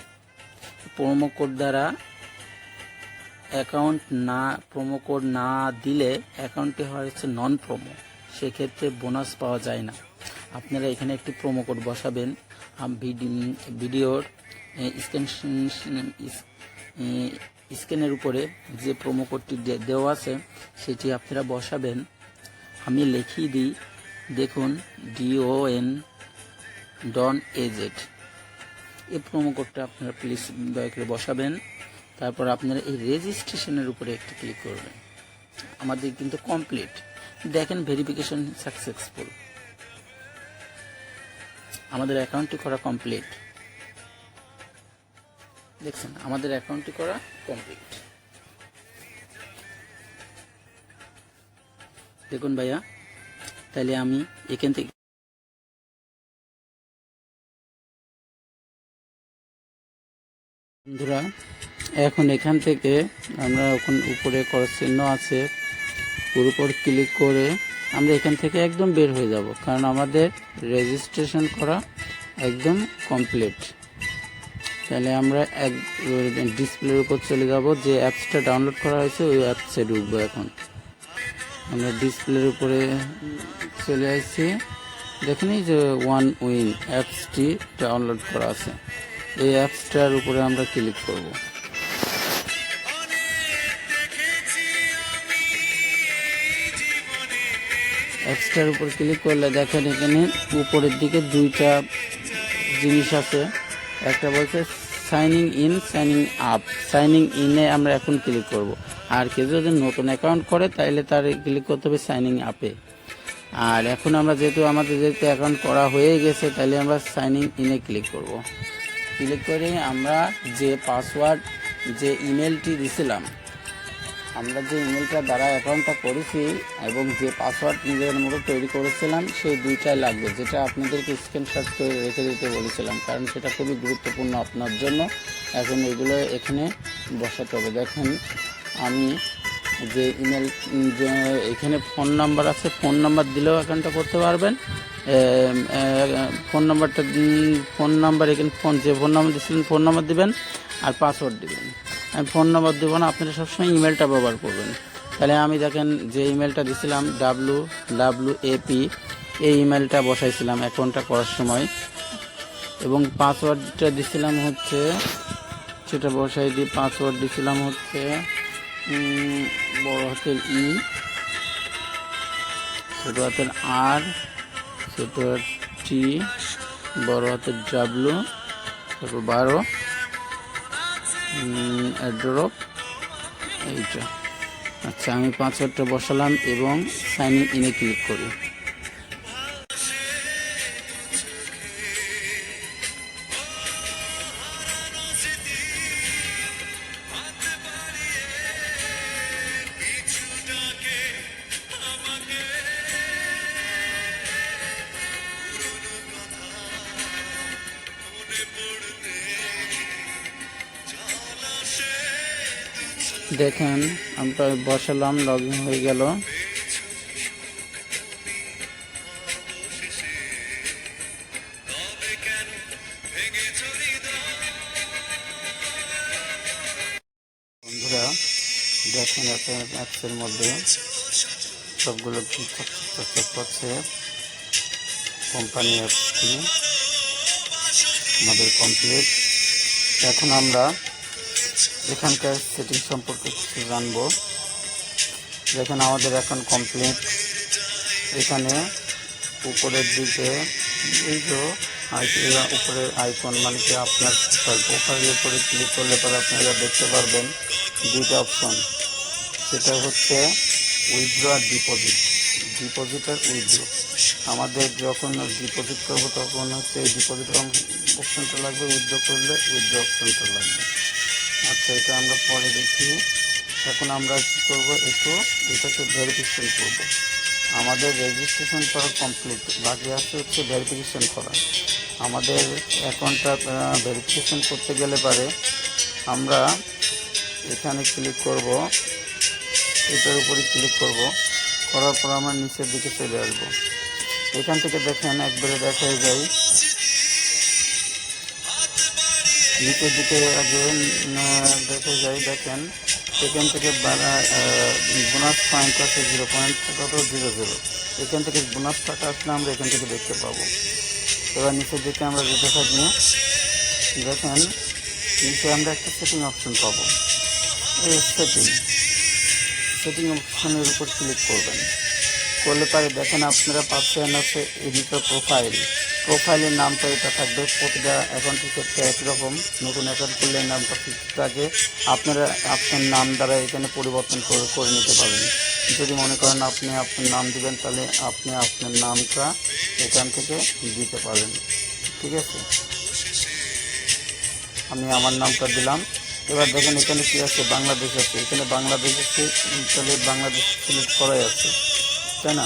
Speaker 1: প্রোমো কোড দ্বারা অ্যাকাউন্ট না, প্রোমো কোড না দিলে অ্যাকাউন্টটি হচ্ছে নন প্রোমো, সেক্ষেত্রে বোনাস পাওয়া যায় না। আপনারা এখানে একটি প্রোমো কোড বসাবেন, ভিডিওর স্ক্যানের উপরে যে প্রোমো কোডটি দেওয়া আছে সেটি আপনারা বসাবেন। আমি লিখিয়ে দিই, দেখুন DON AZ, এই প্রোমো কোডটা আপনারা প্লিজ দয়া করে বসাবেন। তারপর আপনারা এই রেজিস্ট্রেশনের উপরে একটি ক্লিক করবেন। আমাদের কিন্তু কমপ্লিট, দেখেন ভেরিফিকেশন সাকসেসফুল, আমাদের অ্যাকাউন্টটি করা কমপ্লিট। দেখছেন আমাদের অ্যাকাউন্টটি করা কমপ্লিট। দেখুন ভাইয়া, তাহলে আমি এখান থেকে বন্ধুরা, এখন এখান থেকে আমরা এখন উপরে ক্রস চিহ্ন আছে, ওর উপর ক্লিক করে আমরা এখান থেকে একদম বের হয়ে যাব, কারণ আমাদের রেজিস্ট্রেশন করা একদম কমপ্লিট। তাহলে আমরা ডিসপ্লের উপর চলে যাব, যে অ্যাপসটা ডাউনলোড করা হয়েছে ওই অ্যাপসে ঢুকবো। এখন আমরা ডিসপ্লের উপরে চলে আসছি, দেখেন এই যে ওয়ান উইন অ্যাপসটি ডাউনলোড করা আছে, এই অ্যাপসটার উপরে আমরা ক্লিক করব। অ্যাপসটার উপর ক্লিক করলে দেখেন এখানে উপরের দিকে দুইটা জিনিস আছে, একটা বলছে signing in, signing up. Signing ইনে আমরা এখন ক্লিক করব। আর কেউ যদি নতুন অ্যাকাউন্ট করে তাহলে তার ক্লিক করতে হবে সাইনিং আপে। আর এখন আমরা যেহেতু অ্যাকাউন্ট করা হয়ে গেছে, তাহলে আমরা সাইনিং ইনে ক্লিক করব। ক্লিক করে আমরা যে পাসওয়ার্ড, যে ইমেলটি দিছিলাম, আমরা যে ইমেলটা দ্বারা অ্যাকাউন্টটা করেছি এবং যে পাসওয়ার্ড নিজের মতো তৈরি করেছিলাম, সেই দুইটাই লাগবে, যেটা আপনাদেরকে স্ক্রিনশট করে রেখে দিতে বলেছিলাম, কারণ সেটা খুবই গুরুত্বপূর্ণ আপনার জন্য। এখন এগুলো এখানে বসাতে হবে। দেখেন আমি যে ইমেল, যে এখানে ফোন নাম্বার আছে, ফোন নাম্বার দিলেও অ্যাকাউন্টটা করতে পারবেন। ফোন নাম্বার এখানে যে ফোন নাম্বার দিচ্ছিলেন ফোন নাম্বার দিবেন আর পাসওয়ার্ড দিবেন। আমি ফোন নাম্বার দেবো না, আপনারা সবসময় ইমেলটা ব্যবহার করবেন। তাহলে আমি দেখেন যে ইমেলটা দিছিলাম WWAP, এই ইমেলটা বসাইছিলাম অ্যাকাউন্টটা করার সময়, এবং পাসওয়ার্ডটা দিছিলাম হচ্ছে, সেটা বসাই দিয়ে পাসওয়ার্ড দিছিলাম হচ্ছে বড় হাতের E, ছোট হাতের R, ছোট হাতের T, বড় হাতের W, তারপর 12 অ্যাড্রপ, এইটা। আচ্ছা, আমি পাসওয়ার্ডটা বসালাম এবং সাইন ইনে ক্লিক করি। দেখেন আমরা বসালাম, লগ ইন হয়ে গেল। দেখেন অ্যাপসের মধ্যে সবগুলো চকচক করছে। কোম্পানি অ্যাপসটি আমাদের কমপ্লিট। এখন আমরা এখানকার সেটিং সম্পর্কে কিছু জানবো। দেখেন আমাদের এখন কমপ্লিট। এখানে উপরের দিকে এই যে উপরের আইকন মানে কি আপনার প্রোফাইলের উপরে ক্লিক করলে পরে আপনারা দেখতে পারবেন দুইটা অপশন। সেটা হচ্ছে উইথড্র আর ডিপোজিট আর উইথড্র। আমাদের যখন ডিপোজিট করবো তখন হচ্ছে এই ডিপোজিট অপশনটা লাগবে, উইথড্র করলে উইথড্র অপশনটা লাগবে। আচ্ছা, এটা আমরা পরে দেখি। এখন আমরা কী করবো, এটাকে ভেরিফিকেশন করব। আমাদের রেজিস্ট্রেশন করা কমপ্লিট, বাকি আছে হচ্ছে ভেরিফিকেশন করা। আমাদের অ্যাকাউন্টটা ভেরিফিকেশন করতে গেলে পারে আমরা এখানে ক্লিক করব, এটার উপরে ক্লিক করব। করার পর আমরা নিচের দিকে চলে আসবো। এখান থেকে দেখেন একবারে দেখা যায় নিচের দিকে আগে দেখা যায়। দেখেন এখান থেকে বোনাস পয়েন্ট আছে 0.00। এখান থেকে বোনাস টাকা আসলে আমরা এখান থেকে দেখতে পাবো। এবার নিচের দিকে আমরা যেতে থাকি। দেখেন নিচে আমরা একটা সেটিং অপশন পাবো। এই সেটিং অপশনের উপর ক্লিক করবেন। করলে পারে দেখেন আপনারা পাচ্ছেন হচ্ছে এডিটর প্রোফাইলের নামটা এটা থাকবে। প্রতিটা অ্যাকাউন্টের ক্ষেত্রে একই রকম। নতুন অ্যাকাউন্ট করলে নামটা ফিক্সড থাকে। আপনারা আপনার নাম দ্বারা এখানে পরিবর্তন করে নিতে পারেন। যদি মনে করেন আপনি আপনার নাম দিবেন, তাহলে আপনি আপনার নামটা এখান থেকে দিতে পারেন। ঠিক আছে, আমি আমার নামটা দিলাম। এবার দেখেন এখানে কী আছে, বাংলাদেশ আছে। এখানে বাংলাদেশ আছে, তাহলে বাংলাদেশ সিলেক্ট করাই আছে, তাই না?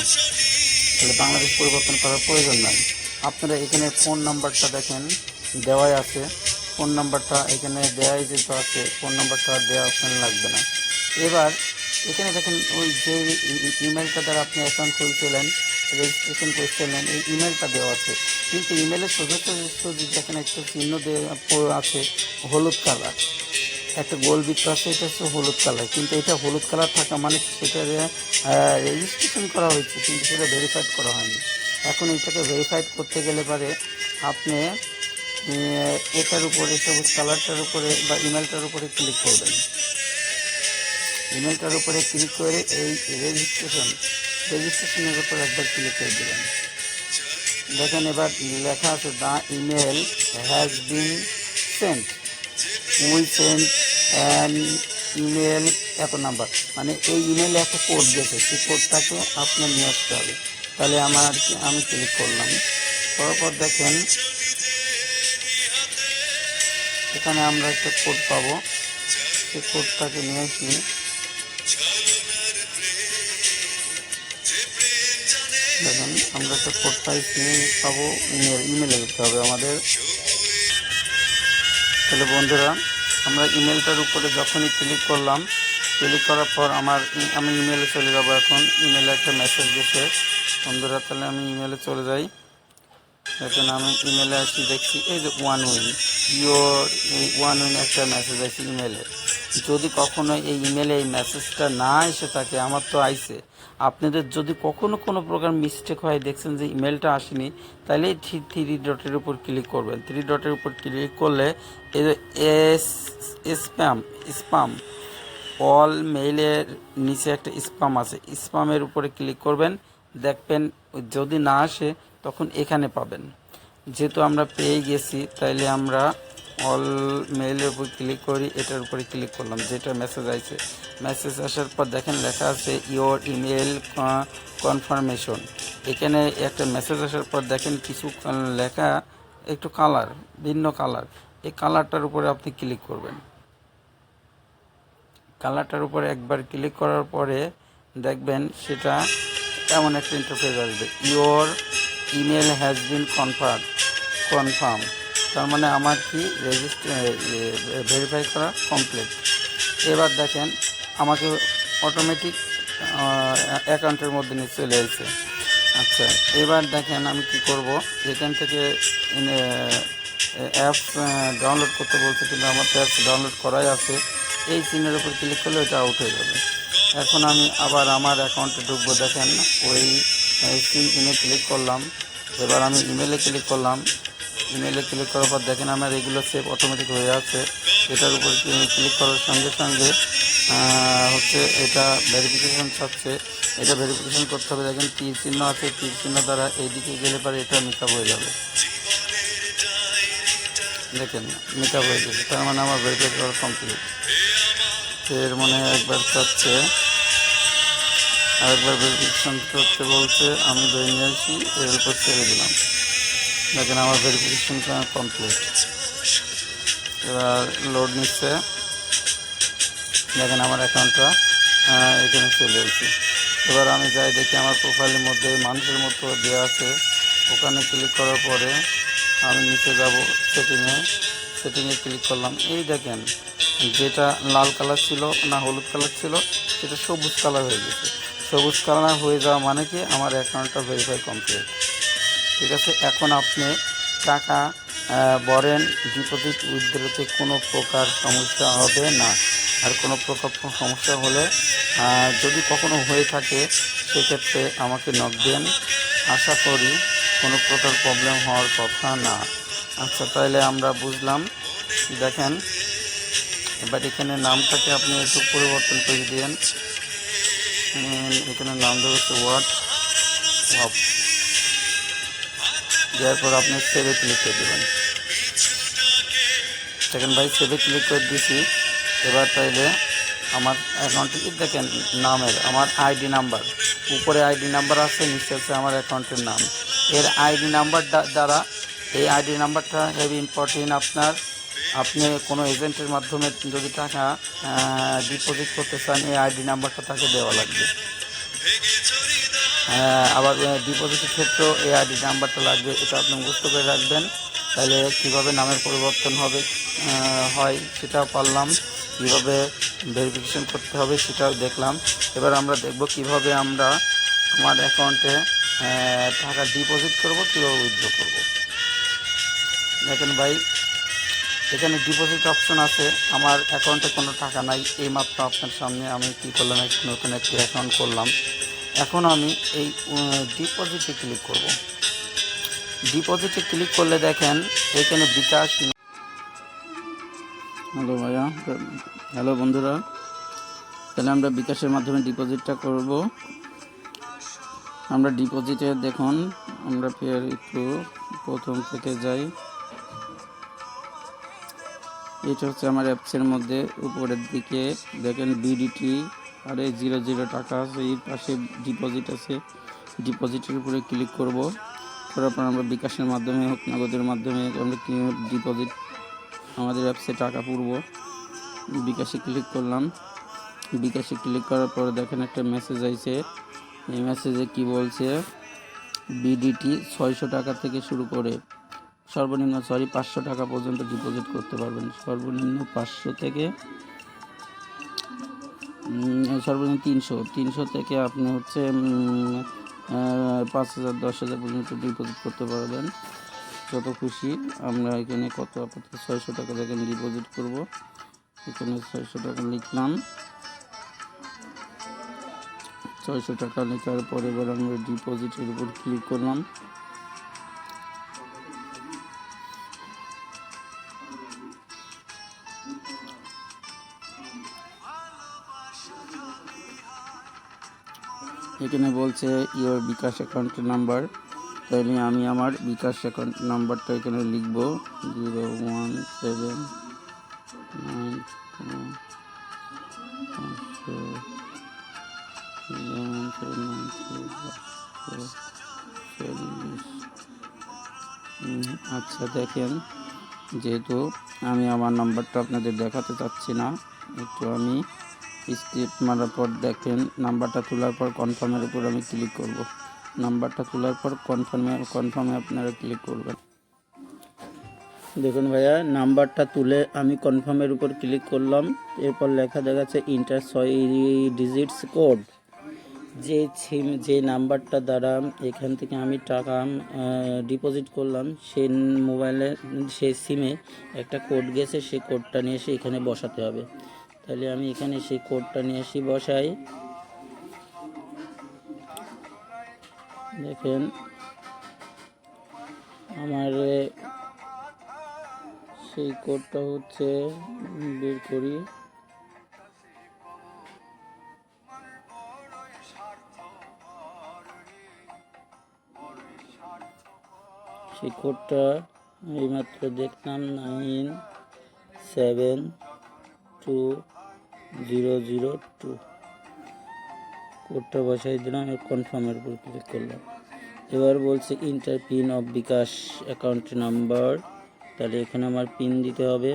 Speaker 1: তাহলে বাংলাদেশ পরিবর্তন করার প্রয়োজন নাই। আপনারা এখানে ফোন নাম্বারটা দেখেন দেওয়াই আছে। ফোন নাম্বারটা এখানে দেওয়াই যেহেতু আছে, ফোন নাম্বারটা দেওয়া অপশান লাগবে না। এবার এখানে দেখেন ওই যে ইমেলটা দ্বারা আপনি অ্যাকাউন্ট খুলছিলেন, রেজিস্ট্রেশন করছিলেন, এই ইমেলটা দেওয়া আছে। কিন্তু ইমেলের সোজা দেখেন একটা চিহ্ন দেওয়া আছে হলুদ কালার, একটা গোল বৃত্ত আছে, এটা হচ্ছে হলুদ কালার। কিন্তু এটা হলুদ কালার থাকা মানে সেটা রেজিস্ট্রেশন করা হয়েছে, কিন্তু সেটা ভেরিফাইড করা হয়নি। এখন এটাকে ভেরিফাইড করতে গেলে পারে আপনি এটার উপরে সবুজ কালারটার উপরে বা ইমেলটার উপরে ক্লিক করবেন। ইমেলটার উপরে ক্লিক করে এই রেজিস্ট্রেশনের উপর একবার ক্লিক করে দেবেন। দেখেন এবার লেখা আছে the email has been sent, we Saint an email এত নাম্বার, মানে এই ইমেলে একটা কোড গেছে, সেই কোডটাকে আপনার নিয়ে আসতে হবে। তাহলে আমি ক্লিক করলাম। করার পর দেখেন এখানে আমরা একটা কোড পাবো, সেই কোডটাকে নিয়ে আসি। দেখেন আমরা একটা কোড পাবো, ইমেলে দিতে হবে আমাদের। তাহলে বন্ধুরা, আমরা ইমেলটার উপরে যখনই ক্লিক করলাম, ক্লিক করার পর আমি ইমেলে চলে যাব। এখন ইমেলে একটা মেসেজ গেছে বন্ধুরা, তাহলে আমি ইমেলে চলে যাই। দেখেন আমি ইমেলে আসি, দেখছি এই যে ওয়ান উইন একটা মেসেজ আছে ইমেলে। যদি কখনো এই ইমেলে এই মেসেজটা না এসে থাকে, আমার তো আইছে, আপনাদের যদি কখনো কোনো প্রকার মিস্টেক হয়, দেখছেন যে ইমেলটা আসেনি, তাহলে থ্রি ডটের উপর ক্লিক করবেন। থ্রি ডটের উপর ক্লিক করলে এই যে স্প্যাম অল মেইলের নিচে একটা স্প্যাম আছে, স্প্যামের উপরে ক্লিক করবেন। দেখবেন যদি না আসে তখন এখানে পাবেন। যেহেতু আমরা পেয়ে গেছি, তাইলে আমরা অল মেইলের উপর ক্লিক করি। এটার উপরে ক্লিক করলাম, যেটা মেসেজ আছে। মেসেজ আসার পর দেখেন লেখা আছে ইওর ইমেল কনফার্মেশন। এখানে একটা মেসেজ আসার পর দেখেন কিছু লেখা একটু ভিন্ন কালার। এই কালারটার উপরে আপনি ক্লিক করবেন। কালারটার উপরে একবার ক্লিক করার পরে দেখবেন সেটা এমন একটা ইন্টারফেস আসবে, your email has been confirm. তার মানে আমার কি ভেরিফাই করা কমপ্লিট। এবার দেখেন আমাকে অটোমেটিক অ্যাকাউন্টের মধ্যে নিয়ে চলে এসেছে। আচ্ছা, এবার দেখেন আমি কি করব, এখান থেকে অ্যাপস ডাউনলোড করতে বলছে, কিন্তু আমার তো অ্যাপস ডাউনলোড করাই আছে। এই সিমের উপর ক্লিক করলে ওটা আউট হয়ে যাবে। এখন আমি আবার আমার অ্যাকাউন্টে ঢুকবো। দেখেন ওই সিম ইমেল ক্লিক করলাম। এবার আমি ইমেলে ক্লিক করলাম। ইমেলে ক্লিক করার পর দেখেন আমার এগুলো সেভ অটোমেটিক হয়ে আছে। এটার উপর ক্লিক করার সঙ্গে সঙ্গে হচ্ছে এটা ভেরিফিকেশন চাচ্ছে। এটা ভেরিফিকেশন করতে হবে। দেখেন তীর চিহ্ন আছে, তীর চিহ্ন দ্বারা এইদিকে গেলে পরে এটা মেকআপ হয়ে যাবে। দেখেন মেকআপ হয়ে গেছে, তার মানে আমার ভেরিফাই করা কমপ্লিট। এর মানে একবার চাচ্ছে, আরেকবার ভেরিফিকেশন করতে বলছে, আমি ধরে নিয়ে আসি, এর উপর ছেড়ে দিলাম। দেখেন আমার ভেরিফিকেশন কমপ্লিট। এবার লোড নিচ্ছে। দেখেন আমার অ্যাকাউন্টটা এখানে চলে এসেছে। এবার আমি যাই দেখি আমার প্রোফাইলের মধ্যে মানুষের মতো দেওয়া আছে। ওখানে ক্লিক করার পরে আমি নিচে যাব, সেটিংয়ে ক্লিক করলাম। এই দেখেন যেটা লাল কালার ছিল না হলুদ কালার ছিল সেটা সবুজ কালার হয়ে গেছে। সবুজ কালার হয়ে যাওয়া মানে কি আমার অ্যাকাউন্টটা ভেরিফাই কমপ্লিট। ঠিক আছে, এখন আপনি টাকা বরেন ডিপোজিট উইথড্রতে কোনো প্রকার সমস্যা হবে না। আর কোনো প্রকার সমস্যা হলে যদি কখনো হয়ে থাকে সেক্ষেত্রে আমাকে নক দেন। আশা করি কোনো প্রকার প্রবলেম হওয়ার কথা না। আচ্ছা, তাহলে আমরা বুঝলাম। দেখেন এবার এখানে নামটাকে আপনি একটু পরিবর্তন করে দিন। এখানে নাম দেওয়া হচ্ছে হোয়াটসঅ্যাপ। দেওয়ার পর আপনি সেভে ক্লিক করে দেবেন। দেখেন ভাই সেভে ক্লিক করে দিয়েছি। এবার তাইলে আমার অ্যাকাউন্টে দেখেন নামের আমার আইডি নাম্বার, উপরে আইডি নাম্বার আছে, নিচে আছে আমার অ্যাকাউন্টের নাম। এর আইডি নাম্বার দ্বারা, এই আইডি নাম্বারটা হেভি ইম্পর্টেন্ট। আপনি কোনো এজেন্টের মাধ্যমে যদি টাকা ডিপোজিট করতে চান এই আইডি নাম্বারটা তাকে দেওয়া লাগবে। আবার ডিপোজিটের ক্ষেত্রেও এই আইডি নাম্বারটা লাগবে, এটা আপনি মুখস্থ করে রাখবেন। তাহলে কীভাবে নামের পরিবর্তন হয় সেটাও পারলাম, কীভাবে ভেরিফিকেশন করতে হবে সেটাও দেখলাম। এবার আমরা দেখব কিভাবে আমরা আমার অ্যাকাউন্টে টাকা ডিপোজিট করব, কীভাবে উইথড্র করব। দেখেন ভাই এখানে ডিপোজিট অপশন আছে। আমার অ্যাকাউন্টে কোনো টাকা নাই, এইমাত্র আপনার সামনে আমি কী করলাম, নতুন একটি অ্যাকাউন্ট করলাম। এখন আমি এই ডিপোজিটে ক্লিক করব। ডিপোজিটে ক্লিক করলে দেখেন এখানে বিকাশ। হ্যালো ভাইয়া, হ্যালো বন্ধুরা, তাহলে আমরা বিকাশের মাধ্যমে ডিপোজিটটা করব। আমরা ডিপোজিটে দেখুন, আমরা ফের একটু প্রথম থেকে যাই। এটা হচ্ছে আমার অ্যাপসের মধ্যে উপরের দিকে দেখেন বিডিটি আর 00 টাকা আছে, এর পাশে ডিপোজিট আছে। ডিপোজিটের উপরে ক্লিক করব। করার পর আমরা বিকাশের মাধ্যমে হোক নগদের মাধ্যমে আমরা কি ডিপোজিট আমাদের অ্যাপসে টাকা পুরব। বিকাশে ক্লিক করলাম। বিকাশে ক্লিক করার পর দেখেন একটা মেসেজ আইছে। এই মেসেজে কি বলছে, বিডিটি 600 টাকা থেকে শুরু করে সর্বনিম্ন 500 টাকা পর্যন্ত ডিপোজিট করতে পারবেন। সর্বনিম্ন 500 থেকে সর্বনিম্ন 300 থেকে আপনি হচ্ছে 5000 10,000 পর্যন্ত ডিপোজিট করতে পারবেন, যত খুশি। আমরা এখানে কত আপাতত 600 টাকা দেখেন ডিপোজিট করব। এখানে 600 টাকা লিখলাম। 600 টাকা লেখার পরে এবার আমরা ডিপোজিটের উপর ক্লিক করলাম। এখানে বলছে ইওর বিকাশ অ্যাকাউন্ট নাম্বার। তাইলে আমি আমার বিকাশ অ্যাকাউন্ট নাম্বারটা এখানে লিখব 017941179। আচ্ছা, দেখেন যেহেতু আমি আমার নাম্বারটা আপনাদের দেখাতে চাচ্ছি না, একটু আমি স্ক্রিপ্ট মারার পর দেখেন নাম্বারটা তোলার পর কনফার্মের উপর আমি ক্লিক করব। নাম্বারটা তোলার পর কনফার্মে আপনারা ক্লিক করবেন। দেখুন ভাইয়া, নাম্বারটা তুলে আমি কনফার্মের উপর ক্লিক করলাম। এরপর লেখা দেখাচ্ছে ইন্টার 6 ডিজিটস কোড। যে নাম্বারটা দ্বারা এখান থেকে আমি টাকা ডিপোজিট করলাম সেই মোবাইলে সেই সিমে একটা কোড গেছে, সেই কোডটা নিয়ে এসে এখানে বসাতে হবে। তাহলে আমি এখানে সেই কোডটা নিয়ে আসি, বসাই। দেখেন আমার সেই কোডটা হচ্ছে, বের করি। সেই কোডটা এইমাত্র দেখলাম, 972002 কোডটা বসাই দিলাম, কনফার্মের উপর ক্লিক করলাম। এবার বলছে enter pin of bKash account number, তাহলে এখানে আমার পিন দিতে হবে।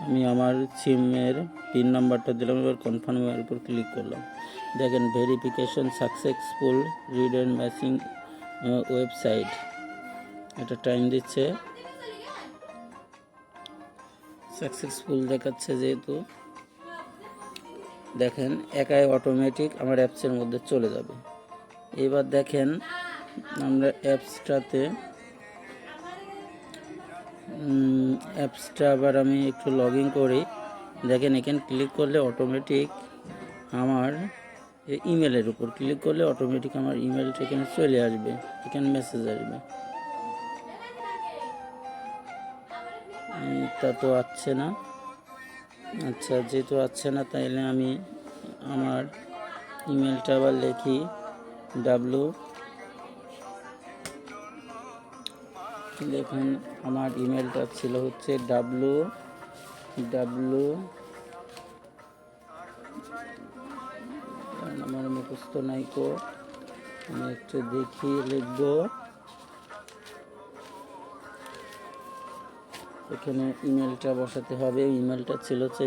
Speaker 1: আমি আমার সিমের পিন নাম্বারটা দিলাম, এবার কনফার্মের উপর ক্লিক করলাম। দেখেন verification successful, read and matching website, এটা টাইম দিচ্ছে, সাকসেসফুল দেখাচ্ছে যেহেতু। দেখেন একাই অটোমেটিক আমার অ্যাপসের মধ্যে চলে যাবে। এবার দেখেন আমরা অ্যাপসটা আবার আমি একটু লগ ইন করি। দেখেন এখানে ক্লিক করলে অটোমেটিক আমার ইমেলের উপর ক্লিক করলে অটোমেটিক আমার ইমেলটা এখানে চলে আসবে, এখানে মেসেজ আসবে। তা তো আসছে না। আচ্ছা, যেহেতু আসছে না তাইলে আমি আমার ইমেলটা আবার লিখি, দেখুন আমার ইমেলটা ছিল হচ্ছে আমার মুখস্থ নাই কো, আমি একটু দেখি লিখবো। এখানে ইমেলটা বসাতে হবে, ইমেলটা ছিল হচ্ছে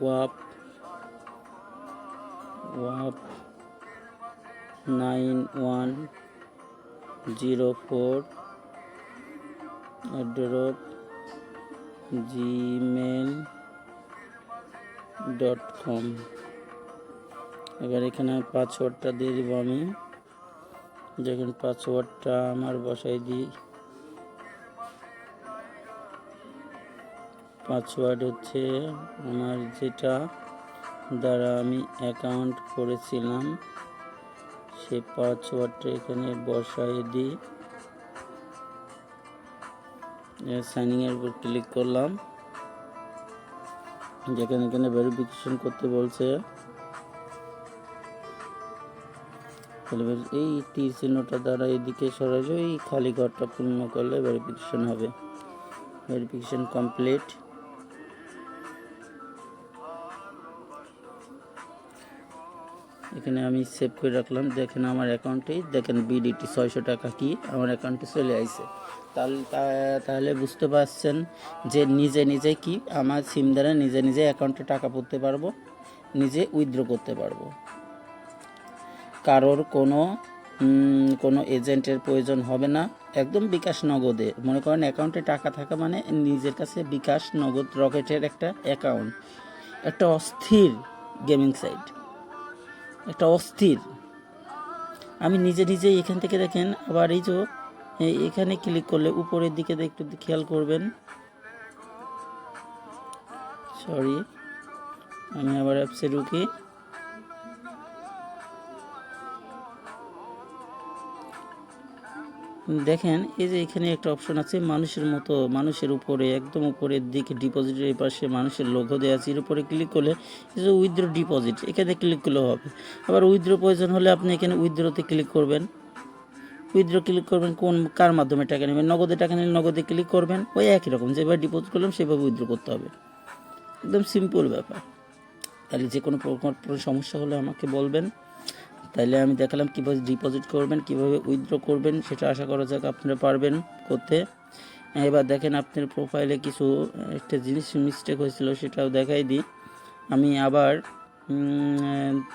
Speaker 1: wap9104@gmail.com। এবার এখানে পাসওয়ার্ডটা দিয়ে দিব আমি। দেখেন পাসওয়ার্ডটা আমার বসাই দিই। পাসওয়ার্ড হচ্ছে আমার যেটা দ্বারা আমি অ্যাকাউন্ট করেছিলাম, সেই পাসওয়ার্ডটা এখানে বসাই দিই। সাইনিং এর উপর ক্লিক করলাম। যেখানে এখানে ভেরিফিকেশন করতে বলছে, এই তীর চিহ্নটা দ্বারা এদিকে সরাসরি এই খালি ঘরটা পূর্ণ করলে ভেরিফিকেশন হবে। Verification complete. এখানে আমি সেভ করে রাখলাম। দেখেন আমার অ্যাকাউন্টে, দেখেন বিডিটি 600 টাকা কি আমার অ্যাকাউন্টে চলে আসছে। তাহলে বুঝতে পারছেন যে নিজে নিজে কি আমার সিম দ্বারা নিজে নিজে অ্যাকাউন্টে টাকা পড়তে পারবো, নিজে উইথড্র করতে পারবো। কারোর কোনো এজেন্টের প্রয়োজন হবে না, একদম বিকাশ নগদে। মনে করেন অ্যাকাউন্টে টাকা থাকা মানে নিজের কাছে বিকাশ নগদ রকেটের একটা অ্যাকাউন্ট, একটা অস্থির গেমিং সাইট, একটা অস্থির। আমি নিজে নিজেই এখান থেকে দেখেন আবার এই যে এখানে ক্লিক করলে উপরের দিকে একটু খেয়াল করবেন। সরি, আমি আবার অ্যাপসে ঢুকি। দেখেন এই যে এখানে একটা অপশন আছে মানুষের মতো, মানুষের উপরে একদম উপরের দিকে ডিপোজিটের এই পাশে মানুষের লোগো দেওয়া আছে, এর উপরে ক্লিক করলে এই যে উইথড্র ডিপোজিট, এখানে ক্লিক করলেও হবে। আবার উইথড্র প্রয়োজন হলে আপনি এখানে উইথড্রতে ক্লিক করবেন। উইথড্র ক্লিক করবেন কার মাধ্যমে টাকা নেবেন, নগদে টাকা নিলে নগদে ক্লিক করবেন। ওই একই রকম যেভাবে ডিপোজিট করলাম সেভাবে উইথড্র করতে হবে, একদম সিম্পল ব্যাপার। তাহলে যে কোনো সমস্যা হলে আমাকে বলবেন। তাইলে আমি দেখালাম কীভাবে ডিপোজিট করবেন, কিভাবে উইথড্র করবেন, সেটা আশা করা যাক আপনারা পারবেন করতে। এবার দেখেন আপনার প্রোফাইলে কিছু একটা জিনিস মিস্টেক হয়েছিল, সেটাও দেখাই দিই। আমি আবার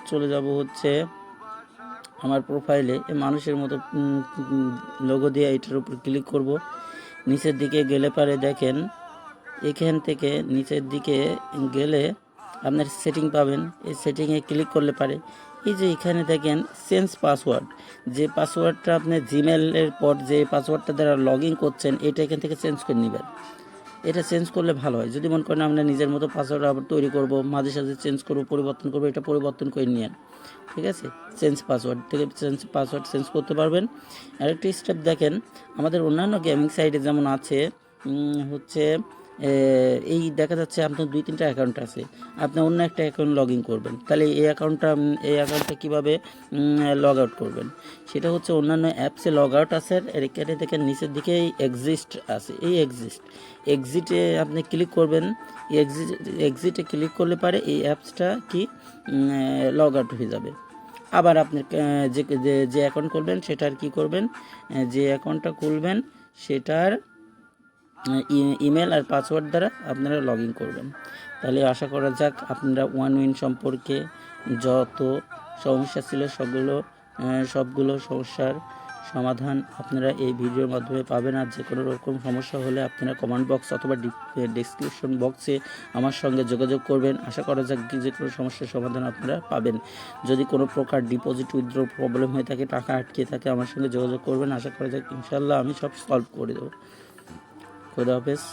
Speaker 1: চলে যাব হচ্ছে আমার প্রোফাইলে, মানুষের মতো লোগো দিয়ে এটার উপর ক্লিক করব। নিচের দিকে গেলে পারে দেখেন এখান থেকে নিচের দিকে গেলে আপনার সেটিং পাবেন। এই সেটিংয়ে ক্লিক করলে পারে এই যে এখানে দেখেন চেঞ্জ পাসওয়ার্ড, যে পাসওয়ার্ডটা আপনি জিমেলের পর যে পাসওয়ার্ডটা দ্বারা লগ ইন করছেন এটা এখান থেকে চেঞ্জ করে নেবেন। এটা চেঞ্জ করলে ভালো হয়। যদি মনে করেন আমরা নিজের মতো পাসওয়ার্ড আবার তৈরি করব, মাঝে সাঝে চেঞ্জ করব, পরিবর্তন করব, এটা পরিবর্তন করে নিন। ঠিক আছে, চেঞ্জ পাসওয়ার্ড থেকে পাসওয়ার্ড চেঞ্জ করতে পারবেন। আরেকটি স্টেপ দেখেন, আমাদের অন্যান্য গেমিং সাইটে যেমন আছে হচ্ছে এই দেখা যাচ্ছে আপনার 2-3টা অ্যাকাউন্ট আছে, আপনি অন্য একটা অ্যাকাউন্ট লগ ইন করবেন, তাহলে এই অ্যাকাউন্টটা কীভাবে লগ আউট করবেন? সেটা হচ্ছে অন্যান্য অ্যাপসে লগ আউট আছে, এখানে দেখেন নিচের দিকে এই এক্সিস্ট আছে, এই এক্সিটে আপনি ক্লিক করবেন। এক্সিটে ক্লিক করলে পারে এই অ্যাপসটা কি লগ আউট হয়ে যাবে। আবার আপনি যে অ্যাকাউন্ট করবেন সেটার কি করবেন, যে অ্যাকাউন্টটা খুলবেন সেটার ইমেল আর পাসওয়ার্ড দ্বারা আপনারা লগ ইন করবেন। তাহলে আশা করা যাক আপনারা ওয়ান সম্পর্কে যত সমস্যা ছিল সবগুলো সমস্যার সমাধান আপনারা এই ভিডিওর মাধ্যমে পাবেন। আর যে কোনো রকম সমস্যা হলে আপনারা কমেন্ট বক্স অথবা ডেসক্রিপশন বক্সে আমার সঙ্গে যোগাযোগ করবেন। আশা করা যাক যে কোনো সমস্যার সমাধান আপনারা পাবেন। যদি কোনো প্রকার ডিপোজিট উইথড্র প্রবলেম হয়ে থাকে, টাকা আটকে থাকে, আমার সঙ্গে যোগাযোগ করবেন। আশা করা যাক ইনশাল্লাহ আমি সব সলভ করে দেবো। খোদা হাফেজ।